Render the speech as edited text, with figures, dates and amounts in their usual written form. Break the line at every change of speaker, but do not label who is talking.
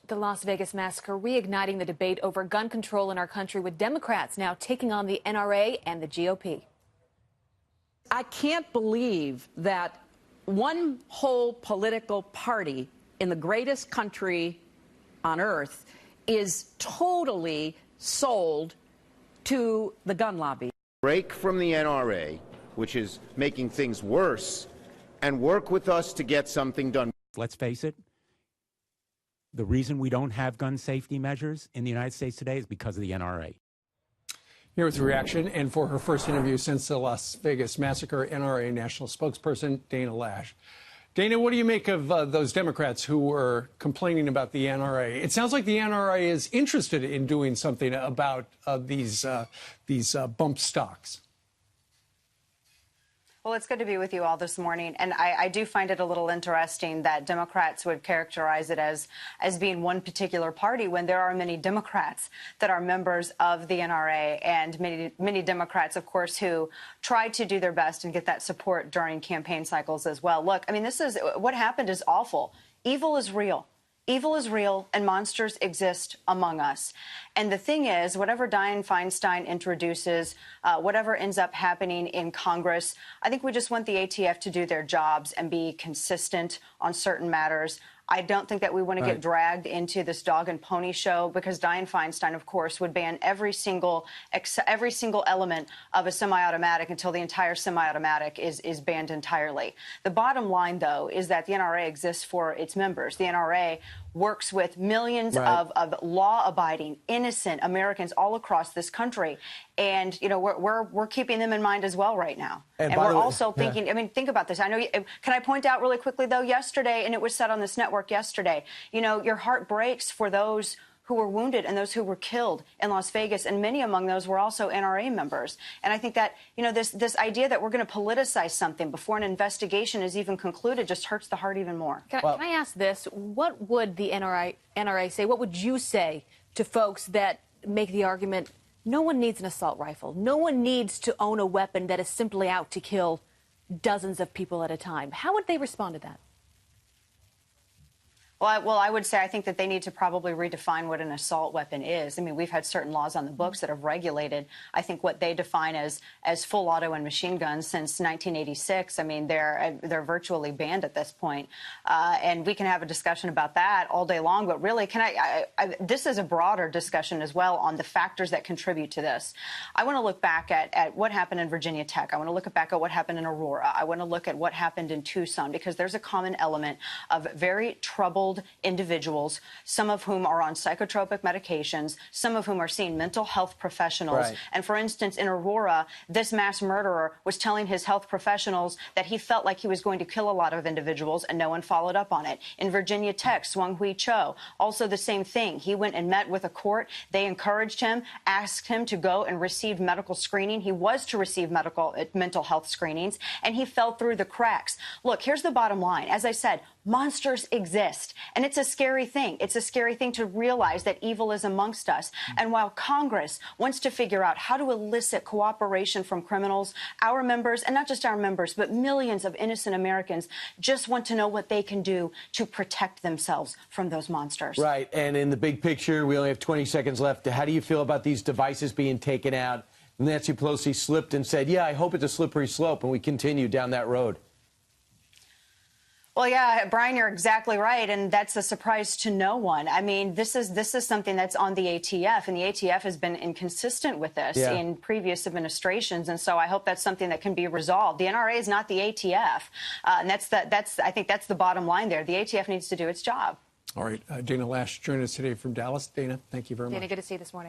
The Las Vegas massacre reigniting the debate over gun control in our country, with Democrats now taking on the NRA and the GOP.
I can't believe that one whole political party in the greatest country on earth is totally sold to the gun lobby.
Break from the NRA, which is making things worse, and work with us to get something done.
Let's face it. The reason we don't have gun safety measures in the United States today is because of the NRA.
Here with the reaction, and for her first interview since the Las Vegas massacre, NRA national spokesperson Dana Loesch. Dana, what do you make of those Democrats who were complaining about the NRA? It sounds like the NRA is interested in doing something about these bump stocks.
Well, it's good to be with you all this morning. And I do find it a little interesting that Democrats would characterize it as being one particular party when there are many Democrats that are members of the NRA, and many Democrats, of course, who try to do their best and get that support during campaign cycles as well. Look, I mean, what happened is awful. Evil is real. Evil is real, and monsters exist among us. And the thing is, whatever Dianne Feinstein introduces, whatever ends up happening in Congress, I think we just want the ATF to do their jobs and be consistent on certain matters. I don't think that we want to get dragged into this dog and pony show, because Dianne Feinstein, of course, would ban every single element of a semi-automatic until the entire semi-automatic is banned entirely. The bottom line, though, is that the NRA exists for its members. The NRA works with millions of law-abiding, innocent Americans all across this country. And, you know, we're keeping them in mind as well right now. And we're also thinking, I mean, think about this. I know, can I point out really quickly, though, yesterday, and it was said on this network yesterday, you know, your heart breaks for those who were wounded and those who were killed in Las Vegas, and many among those were also NRA members. And I think that, you know, this idea that we're going to politicize something before an investigation is even concluded just hurts the heart even more.
Can I ask this? What would the NRA say? What would you say to folks that make the argument, no one needs an assault rifle, no one needs to own a weapon that is simply out to kill dozens of people at a time? How would they respond to that?
Well, I would say I think that they need to probably redefine what an assault weapon is. I mean, we've had certain laws on the books that have regulated, I think, what they define as full auto and machine guns since 1986. I mean, they're virtually banned at this point. And we can have a discussion about that all day long. But really, this is a broader discussion as well on the factors that contribute to this. I want to look back at what happened in Virginia Tech. I want to look back at what happened in Aurora. I want to look at what happened in Tucson, because there's a common element of very troubled individuals, some of whom are on psychotropic medications, some of whom are seeing mental health professionals. And for instance, in Aurora, this mass murderer was telling his health professionals that he felt like he was going to kill a lot of individuals, and no one followed up on it. In Virginia Tech, Swung Hui Cho, also the same thing. He went and met with a court. They encouraged him, asked him to go and receive medical screening. He was to receive mental health screenings, and he fell through the cracks. Look, here's the bottom line. As I said, monsters exist. And it's a scary thing. It's a scary thing to realize that evil is amongst us. And while Congress wants to figure out how to elicit cooperation from criminals, our members, and not just our members, but millions of innocent Americans just want to know what they can do to protect themselves from those monsters.
Right. And in the big picture, we only have 20 seconds left. How do you feel about these devices being taken out? Nancy Pelosi slipped and said, yeah, I hope it's a slippery slope, and we continue down that road.
Well, yeah, Brian, you're exactly right, and that's a surprise to no one. I mean, this is something that's on the ATF, and the ATF has been inconsistent with this in previous administrations, and so I hope that's something that can be resolved. The NRA is not the ATF, and I think that's the bottom line there. The ATF needs to do its job.
All right, Dana Loesch joined us today from Dallas. Dana, thank you very much.
Dana, good to see you this morning.